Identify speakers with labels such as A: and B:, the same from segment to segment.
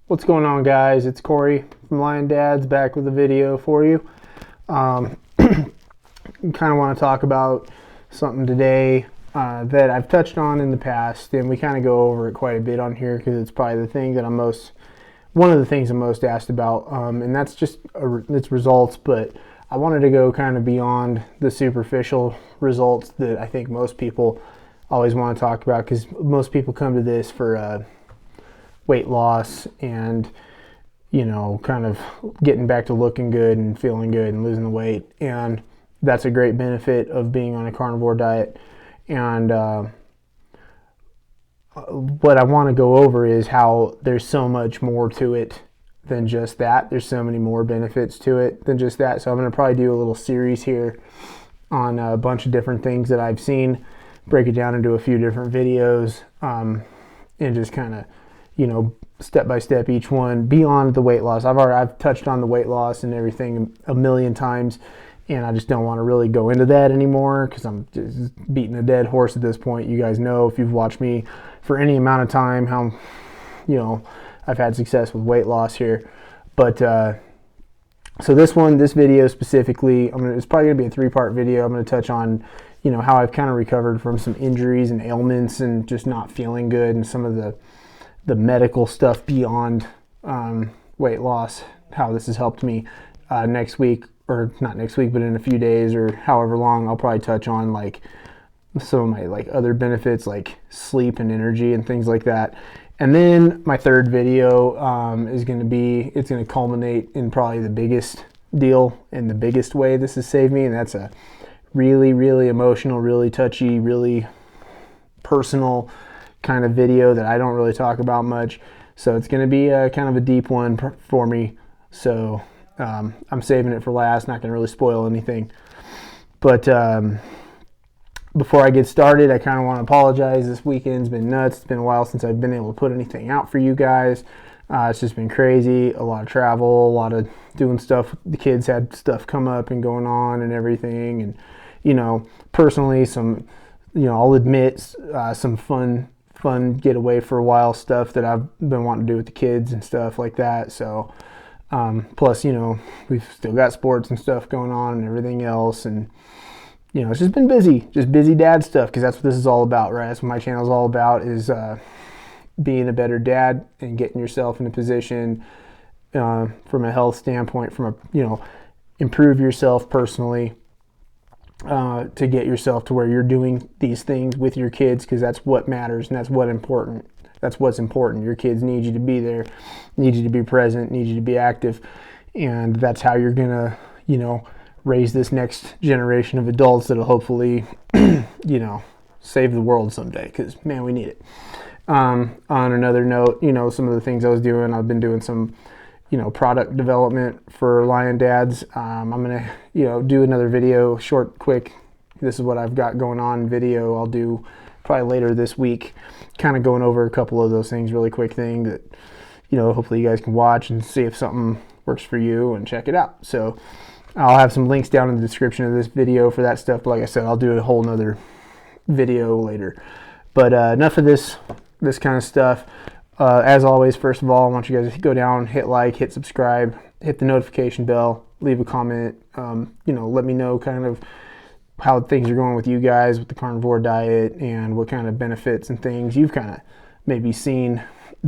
A: What's going on, guys? It's Corey from Lion Dads back with a video for you. Kind of want to talk about something today that I've touched on in the past, and we kind of go over it quite a bit on here because it's probably the thing that one of the things I'm most asked about, and that's just its results. But I wanted to go kind of beyond the superficial results that I think most people always want to talk about, because most people come to this for weight loss and kind of getting back to looking good and feeling good and losing the weight, and that's a great benefit of being on a carnivore diet. And what I want to go over is how there's so much more to it than just that. There's so many more benefits to it than just that. So I'm going to probably do a little series here on a bunch of different things that I've seen, break it down into a few different videos, and just kind of step by step each one beyond the weight loss. I've touched on the weight loss and everything a million times, and I just don't want to really go into that anymore because I'm just beating a dead horse at this point. You guys know, if you've watched me for any amount of time, how I've had success with weight loss here. But so this video specifically, it's probably gonna be a 3-part video. I'm gonna touch on how I've kind of recovered from some injuries and ailments and just not feeling good, and some of the medical stuff beyond weight loss, how this has helped me. Next week, or not next week, but in a few days or however long, I'll probably touch on like some of my other benefits like sleep and energy and things like that. And then my third video is going to culminate in probably the biggest deal and the biggest way this has saved me, and that's a really, really emotional, really touchy, really personal kind of video that I don't really talk about much. So it's going to be kind of a deep one for me. So I'm saving it for last, not going to really spoil anything. But before I get started, I kind of want to apologize. This weekend's been nuts. It's been a while since I've been able to put anything out for you guys. It's just been crazy. A lot of travel, a lot of doing stuff. The kids had stuff come up and going on and everything. And, personally, I'll admit some fun getaway for a while stuff that I've been wanting to do with the kids and stuff like that. So plus we've still got sports and stuff going on and everything else, and it's just been busy dad stuff, because that's what this is all about, right? That's what my channel is all about, is being a better dad and getting yourself in a position from a health standpoint, improve yourself personally, to get yourself to where you're doing these things with your kids, because that's what matters and that's what's important. Your kids need you to be there, need you to be present, need you to be active, and that's how you're gonna raise this next generation of adults that'll hopefully save the world someday, because man, we need it. On another note, some of the things I've been doing some product development for Lion Dads. I'm gonna do another video, short, quick, this is what I've got going on video I'll do probably later this week, kind of going over a couple of those things, really quick thing that hopefully you guys can watch and see if something works for you and check it out. So I'll have some links down in the description of this video for that stuff, but like I said, I'll do a whole nother video later. But enough of this kind of stuff. As always, first of all, I want you guys to go down, hit like, hit subscribe, hit the notification bell, leave a comment, let me know kind of how things are going with you guys with the carnivore diet, and what kind of benefits and things you've kind of maybe seen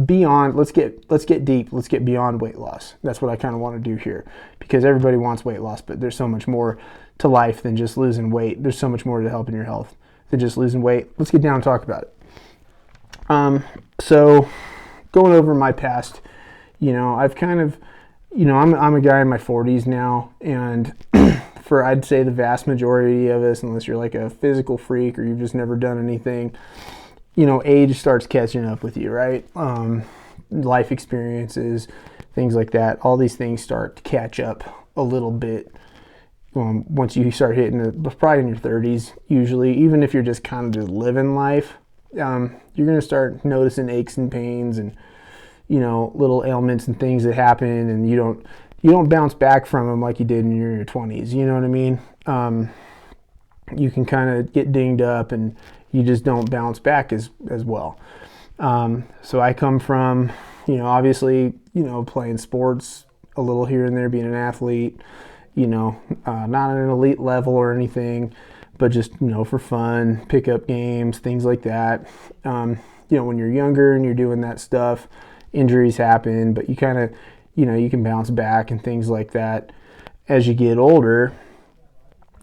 A: beyond. Let's get deep, let's get beyond weight loss. That's what I kind of want to do here, because everybody wants weight loss, but there's so much more to life than just losing weight. There's so much more to helping your health than just losing weight. Let's get down and talk about it. So going over my past, I've kind of, I'm a guy in my 40s now, and for I'd say the vast majority of us, unless you're like a physical freak or you've just never done anything, age starts catching up with you, right? Life experiences, things like that, all these things start to catch up a little bit once you start hitting probably in your 30s usually. Even if you're just kind of just living life, you're going to start noticing aches and pains and little ailments and things that happen, and you don't bounce back from them like you did in your 20s. You know what I mean? You can kind of get dinged up and you just don't bounce back as well. So I come from Obviously, playing sports a little here and there, being an athlete, not at an elite level or anything, but just, for fun, pick up games, things like that. When you're younger and you're doing that stuff, injuries happen, but you kind of, you can bounce back and things like that. As you get older,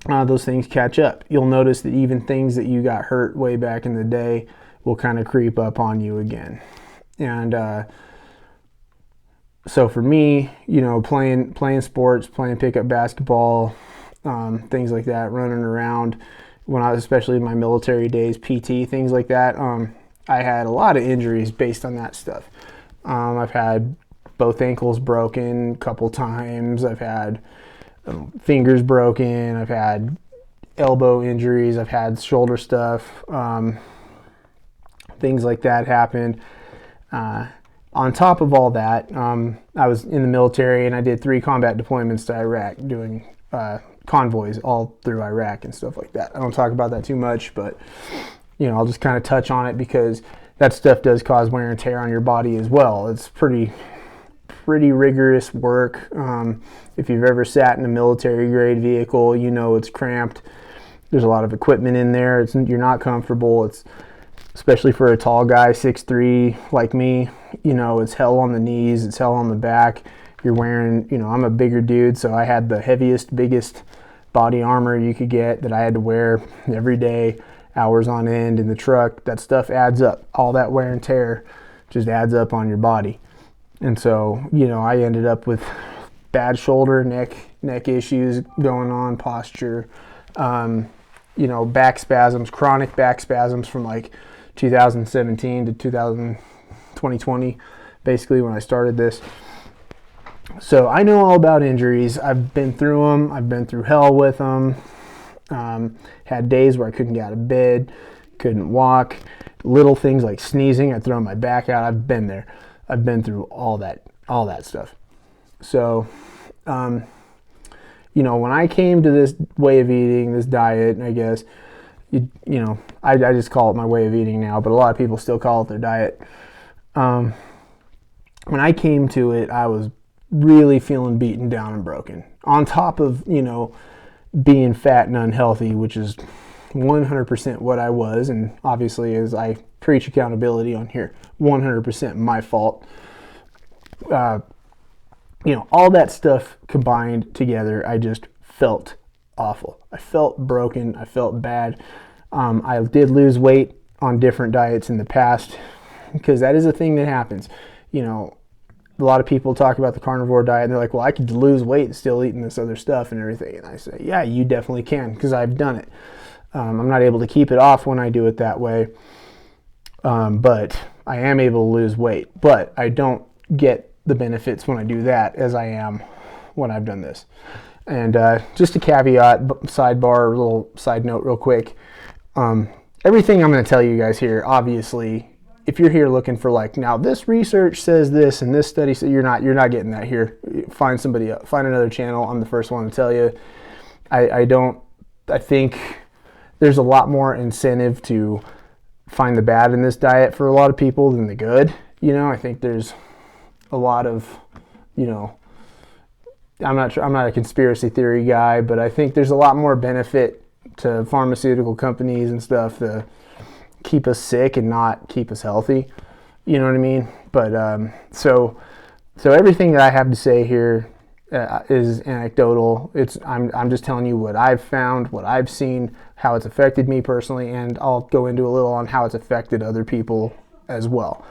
A: those things catch up. You'll notice that even things that you got hurt way back in the day will kind of creep up on you again. And so for me, playing sports, playing pickup basketball, things like that, running around, when I was, especially in my military days, PT, things like that, I had a lot of injuries based on that stuff. I've had both ankles broken a couple times. I've had fingers broken. I've had elbow injuries. I've had shoulder stuff. Things like that happen. On top of all that, I was in the military and I did 3 combat deployments to Iraq doing convoys all through Iraq and stuff like that. I don't talk about that too much, but I'll just kind of touch on it because that stuff does cause wear and tear on your body as well. It's pretty rigorous work. If you've ever sat in a military grade vehicle, it's cramped. There's a lot of equipment in there. You're not comfortable. It's especially for a tall guy, 6'3", like me, it's hell on the knees, it's hell on the back. You're wearing, I'm a bigger dude, so I had the heaviest, biggest body armor you could get that I had to wear every day, hours on end in the truck. That stuff adds up. All that wear and tear just adds up on your body. And so, I ended up with bad shoulder, neck issues going on, posture, back spasms, chronic back spasms from like 2017 to 2020, basically when I started this. So I know all about injuries. I've been through them. I've been through hell with them. Had days where I couldn't get out of bed, couldn't walk. Little things like sneezing, I'd throw my back out. I've been there. I've been through all that stuff. So, when I came to this way of eating, this diet, I guess, I just call it my way of eating now, but a lot of people still call it their diet. When I came to it, I was really feeling beaten down and broken. On top of, being fat and unhealthy, which is 100% what I was, and obviously as I preach accountability on here, 100% my fault. All that stuff combined together, I just felt awful. I felt broken. I felt bad. I did lose weight on different diets in the past because that is a thing that happens. A lot of people talk about the carnivore diet and they're like, well, I could lose weight still eating this other stuff and everything. And I say, yeah, you definitely can because I've done it. I'm not able to keep it off when I do it that way. But I am able to lose weight. But I don't get the benefits when I do that as I am when I've done this. And just a caveat, sidebar, a little side note real quick. Everything I'm going to tell you guys here, obviously, if you're here looking for like, now this research says this and this study says, you're not getting that here. Find somebody else, find another channel. I'm the first one to tell you. I think there's a lot more incentive to find the bad in this diet for a lot of people than the good. I think there's a lot of, I'm not a conspiracy theory guy, but I think there's a lot more benefit to pharmaceutical companies and stuff to keep us sick and not keep us healthy. You know what I mean? But so everything that I have to say here is anecdotal. I'm just telling you what I've found, what I've seen, how it's affected me personally, and I'll go into a little on how it's affected other people as well.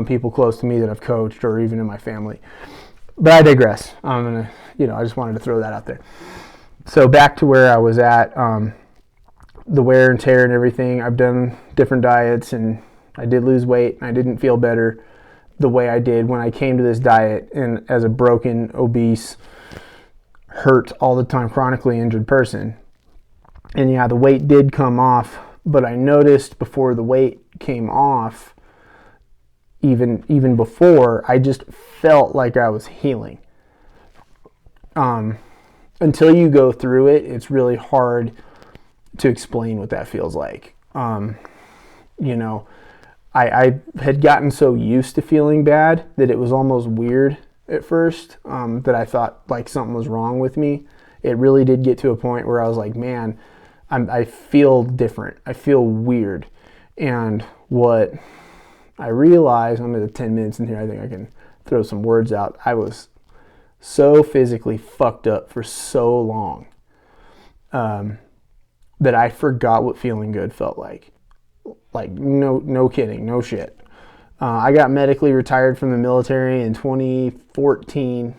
A: People close to me that I've coached or even in my family. But I digress. I just wanted to throw that out there. So back to where I was at, the wear and tear and everything. I've done different diets and I did lose weight and I didn't feel better the way I did when I came to this diet and as a broken, obese, hurt all the time, chronically injured person. And yeah, the weight did come off, but I noticed before the weight came off, even before, I just felt like I was healing. Until you go through it, it's really hard to explain what that feels like. I had gotten so used to feeling bad that it was almost weird at first, that I thought like something was wrong with me. It really did get to a point where I was like, man, I feel different. I feel weird. And what I realized, I'm at the 10 minutes in here, I think I can throw some words out. I was so physically fucked up for so long, that I forgot what feeling good felt like. Like, no kidding, no shit. I got medically retired from the military in 2014,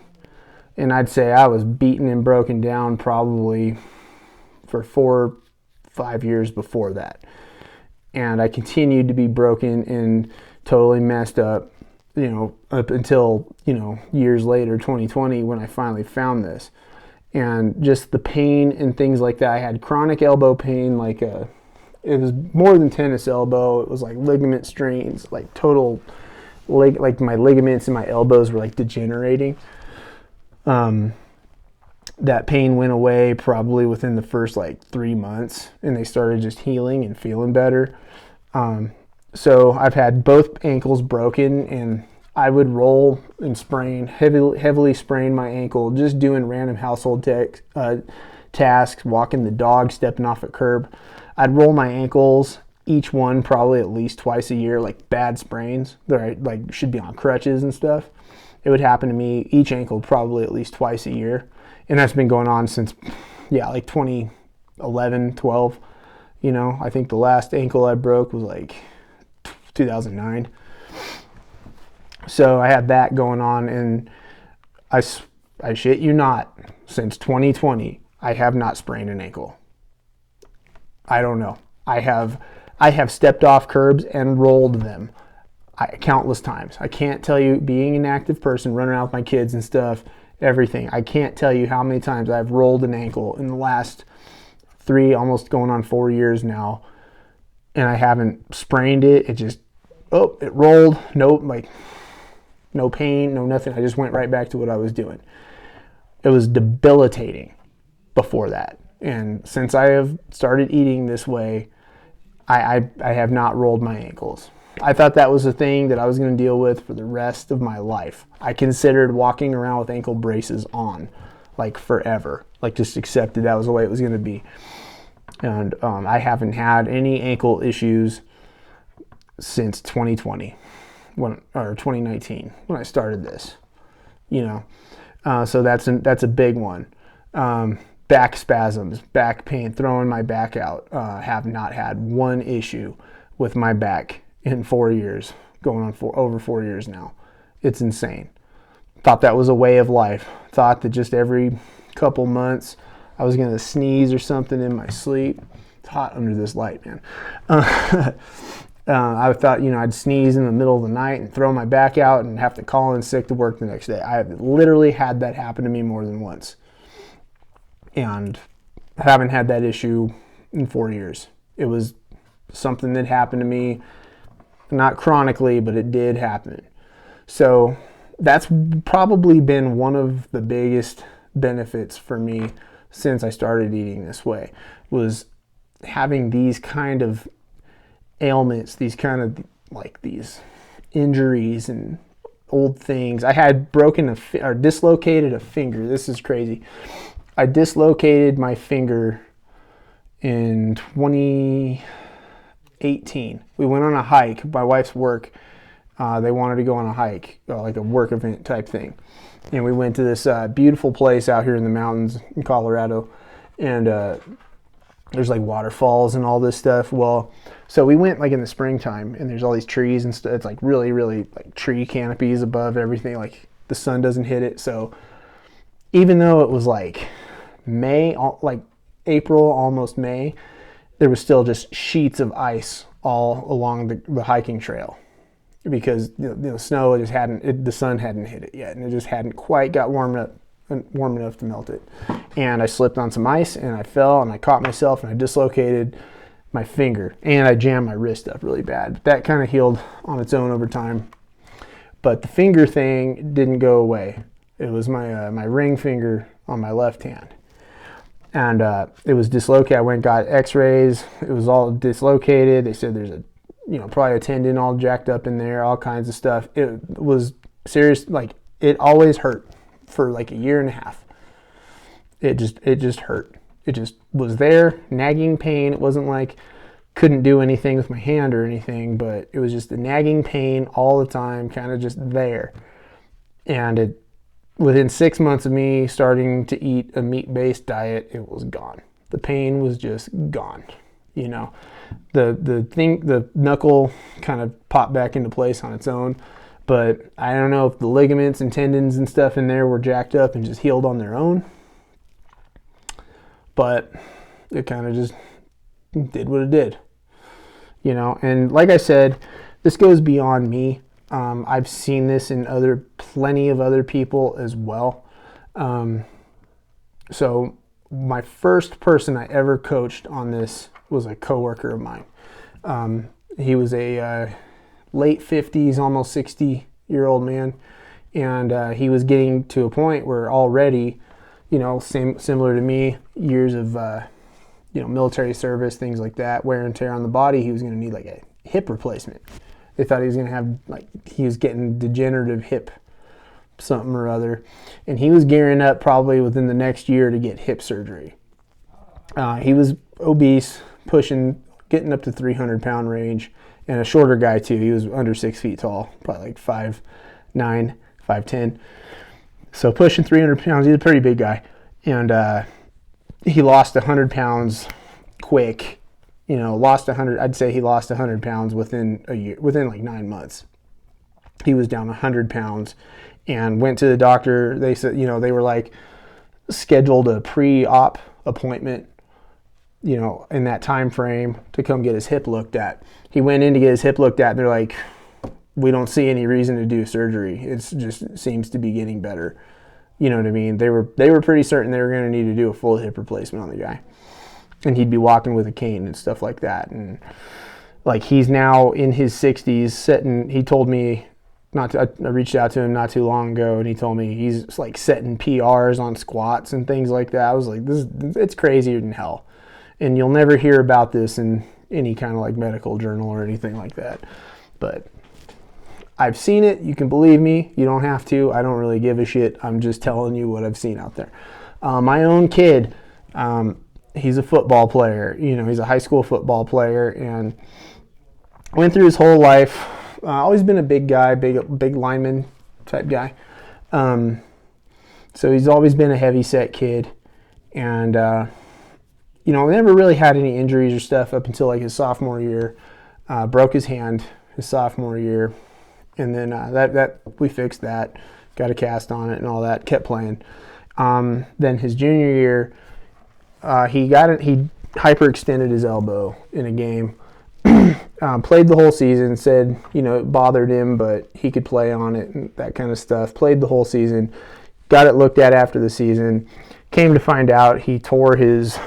A: and I'd say I was beaten and broken down probably for 4-5 years before that. And I continued to be broken and totally messed up, up until, years later, 2020, when I finally found this. And just the pain and things like that. I had chronic elbow pain, it was more than tennis elbow. It was like ligament strains, like total, like my ligaments in my elbows were like degenerating. That pain went away probably within the first like 3 months, and they started just healing and feeling better. So I've had both ankles broken, and I would roll and heavily sprain my ankle, just doing random household tasks, walking the dog, stepping off a curb. I'd roll my ankles, each one probably at least twice a year, like bad sprains that I like should be on crutches and stuff. It would happen to me, each ankle probably at least twice a year. And that's been going on since, like 2011, 12. I think the last ankle I broke was like 2009. So I had that going on, and I shit you not, since 2020, I have not sprained an ankle. I don't know. I have stepped off curbs and rolled them countless times. I can't tell you, being an active person, running around with my kids and stuff, everything. I can't tell you how many times I've rolled an ankle in the last 3, almost going on 4 years now, and I haven't sprained it. It just, it rolled. Nope, like no pain, no nothing. I just went right back to what I was doing. It was debilitating before that. And since I have started eating this way, I have not rolled my ankles. I thought that was a thing that I was going to deal with for the rest of my life. I considered walking around with ankle braces on, like forever. Like just accepted that was the way it was going to be. And I haven't had any ankle issues since 2020, or 2019 when I started this. So that's a big one. Back spasms, back pain, throwing my back out. Have not had one issue with my back in 4 years, going on over 4 years now. It's insane. Thought that was a way of life. Thought that just every couple months I was going to sneeze or something in my sleep. It's hot under this light, man. I thought, I'd sneeze in the middle of the night and throw my back out and have to call in sick to work the next day. I have literally had that happen to me more than once. And I haven't had that issue in 4 years. It was something that happened to me, not chronically, but it did happen. So that's probably been one of the biggest benefits for me since I started eating this way, was having these kind of ailments, these kind of like these injuries and old things. I had dislocated a finger. This is crazy. I dislocated my finger in 2018. We went on a hike. My wife's work, they wanted to go on a hike, like a work event type thing. And we went to this beautiful place out here in the mountains in Colorado. And there's like waterfalls and all this stuff. Well, so we went like in the springtime, and there's all these trees and stuff. It's like really, really like tree canopies above everything. Like the sun doesn't hit it. So even though it was like May, like April, almost May, there was still just sheets of ice all along the hiking trail, because snow just the sun hadn't hit it yet, and it just hadn't quite got warm enough to melt it. And I slipped on some ice, and I fell, and I caught myself, and I dislocated my finger, and I jammed my wrist up really bad. But that kind of healed on its own over time. But the finger thing didn't go away. It was my ring finger on my left hand. And it was dislocated. I went and got x-rays. It was all dislocated. They said there's a probably a tendon all jacked up in there, all kinds of stuff. It was serious. Like, it always hurt for like a year and a half. It just hurt. It just was there, nagging pain. It wasn't like couldn't do anything with my hand or anything, but it was just a nagging pain all the time, kind of just there. And within 6 months of me starting to eat a meat-based diet, it was gone. The pain was just gone. The knuckle kind of popped back into place on its own, but I don't know if the ligaments and tendons and stuff in there were jacked up and just healed on their own, but it kind of just did what it did, and like I said, this goes beyond me. I've seen this in plenty of other people as well. So my first person I ever coached on this was a coworker of mine. He was a late 50s, almost 60-year-old man, and he was getting to a point where already, similar to me, years of military service, things like that, wear and tear on the body, he was going to need like a hip replacement. They thought he was going to have, he was getting degenerative hip something or other, and he was gearing up probably within the next year to get hip surgery. He was obese, getting up to 300-pound range, and a shorter guy too. He was under 6 feet tall, probably like 5'9", 5'10". So pushing 300 pounds, he's a pretty big guy. And he lost 100 pounds quick. I'd say he lost 100 pounds within a year, within like 9 months. He was down 100 pounds and went to the doctor. They said, they were like scheduled a pre-op appointment, in that time frame to come get his hip looked at. He went in to get his hip looked at, and they're like, we don't see any reason to do surgery. It just seems to be getting better. You know what I mean? They were pretty certain they were going to need to do a full hip replacement on the guy. And he'd be walking with a cane and stuff like that. And like, he's now in his 60s he told me, I reached out to him not too long ago, and he told me he's like setting PRs on squats and things like that. I was like, it's crazier than hell. And you'll never hear about this in any kind of like medical journal or anything like that. But I've seen it. You can believe me. You don't have to. I don't really give a shit. I'm just telling you what I've seen out there. My own kid, he's a football player. He's a high school football player, and went through his whole life. Always been a big guy, big lineman type guy. So he's always been a heavy set kid, and never really had any injuries or stuff up until like his sophomore year. Broke his hand his sophomore year, and then that we fixed that, got a cast on it and all that. Kept playing. Then his junior year, he hyperextended his elbow in a game. Played the whole season, said, it bothered him, but he could play on it and that kind of stuff. Played the whole season, got it looked at after the season. Came to find out he tore his,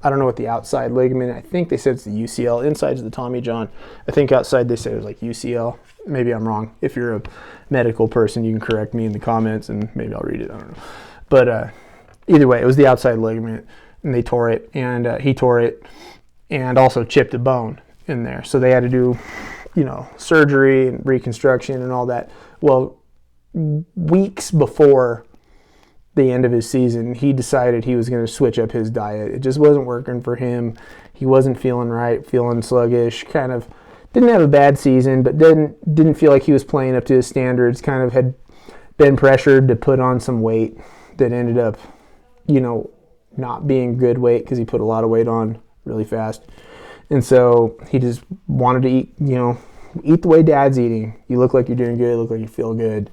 A: I don't know what the outside ligament, I think they said it's the UCL. Inside's the Tommy John. I think outside they said it was like UCL. Maybe I'm wrong. If you're a medical person, you can correct me in the comments and maybe I'll read it. I don't know. But either way, it was the outside ligament, and they tore it, and he tore it and also chipped a bone in there. So they had to do, surgery and reconstruction and all that. Well, weeks before the end of his season, he decided he was going to switch up his diet. It just wasn't working for him. He wasn't feeling right, feeling sluggish, kind of didn't have a bad season, but didn't feel like he was playing up to his standards, kind of had been pressured to put on some weight that ended up, not being good weight because he put a lot of weight on really fast. And so he just wanted to eat, eat the way dad's eating. You look like you're doing good, look like you feel good,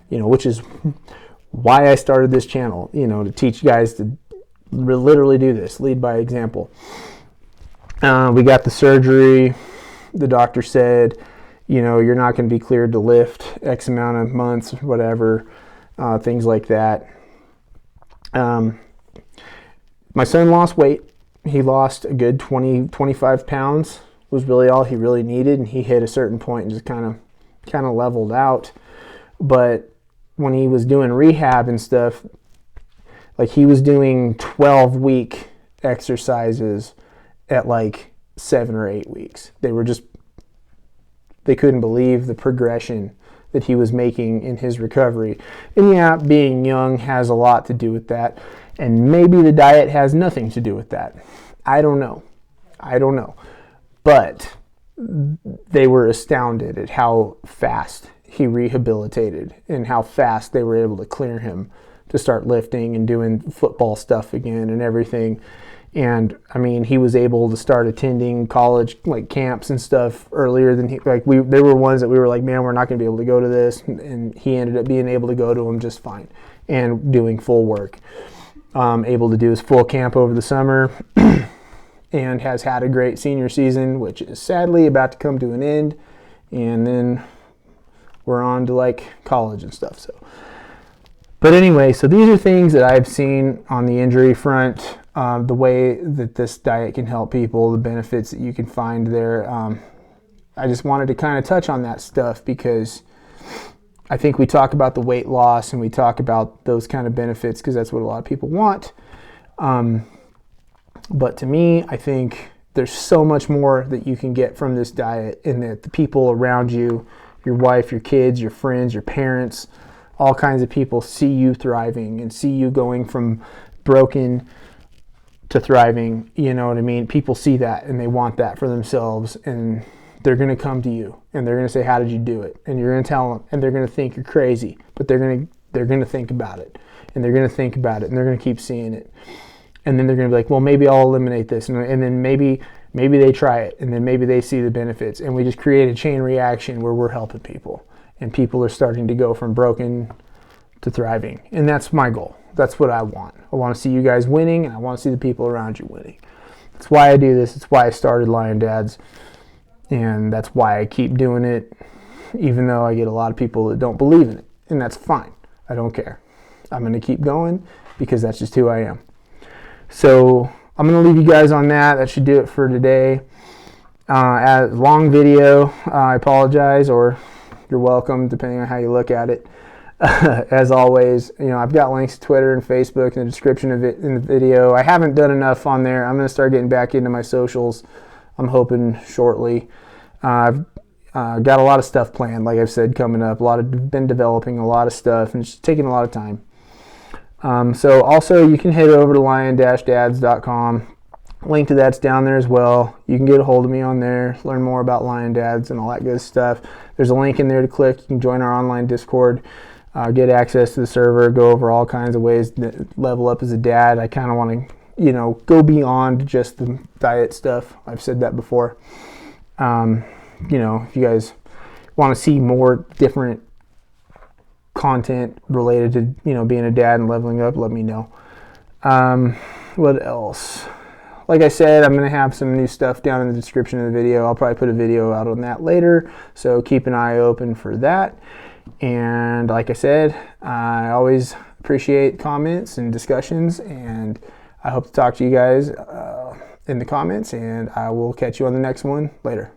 A: which is why I started this channel, to teach guys to literally do this, lead by example. We got the surgery. The doctor said, you're not going to be cleared to lift X amount of months, whatever, things like that. My son lost weight. He lost a good 20, 25 pounds was really all he really needed. And he hit a certain point and just kind of leveled out. But when he was doing rehab and stuff, like he was doing 12-week exercises at like 7 or 8 weeks. They were just They couldn't believe the progression that he was making in his recovery. And yeah, being young has a lot to do with that. And maybe the diet has nothing to do with that. I don't know. But they were astounded at how fast he rehabilitated and how fast they were able to clear him to start lifting and doing football stuff again and everything. And I mean, he was able to start attending college like camps and stuff earlier than there were ones that we were like, man, we're not going to be able to go to this. And he ended up being able to go to them just fine and doing full work. Able to do his full camp over the summer and has had a great senior season, which is sadly about to come to an end. And then we're on to like college and stuff. But anyway, so these are things that I've seen on the injury front, the way that this diet can help people, the benefits that you can find there. I just wanted to kind of touch on that stuff because I think we talk about the weight loss and we talk about those kind of benefits because that's what a lot of people want. But to me, I think there's so much more that you can get from this diet, and that the people around you, your wife, your kids, your friends, your parents, all kinds of people see you thriving and see you going from broken to thriving. You know what I mean? People see that and they want that for themselves, and they're going to come to you and they're going to say, how did you do it? And you're going to tell them, and they're going to think you're crazy, but they're going to think about it, and they're going to think about it, and they're going to keep seeing it. And then they're going to be like, well, maybe I'll eliminate this. And then maybe they try it, and then maybe they see the benefits. And we just create a chain reaction where we're helping people. And people are starting to go from broken to thriving. And that's my goal. That's what I want. I want to see you guys winning, and I want to see the people around you winning. That's why I do this. It's why I started Lion Dads. And that's why I keep doing it, even though I get a lot of people that don't believe in it. And that's fine. I don't care. I'm going to keep going because that's just who I am. So I'm going to leave you guys on that. That should do it for today. A long video. I apologize, or you're welcome, depending on how you look at it. As always, I've got links to Twitter and Facebook in the description of it in the video. I haven't done enough on there. I'm going to start getting back into my socials. I'm hoping shortly. I've got a lot of stuff planned, like I've said, coming up. Been developing a lot of stuff, and it's taking a lot of time. So also you can head over to lion-dads.com. Link to that's down there as well. You can get a hold of me on there, learn more about Lion Dads and all that good stuff. There's a link in there to click. You can join our online Discord, get access to the server, go over all kinds of ways to level up as a dad. I kind of want to, go beyond just the diet stuff. I've said that before. If you guys want to see more different content related to being a dad and leveling up, let me know. What else? Like I said, I'm going to have some new stuff down in the description of the video. I'll probably put a video out on that later, so keep an eye open for that. And like I said, I always appreciate comments and discussions, and I hope to talk to you guys in the comments, and I will catch you on the next one later.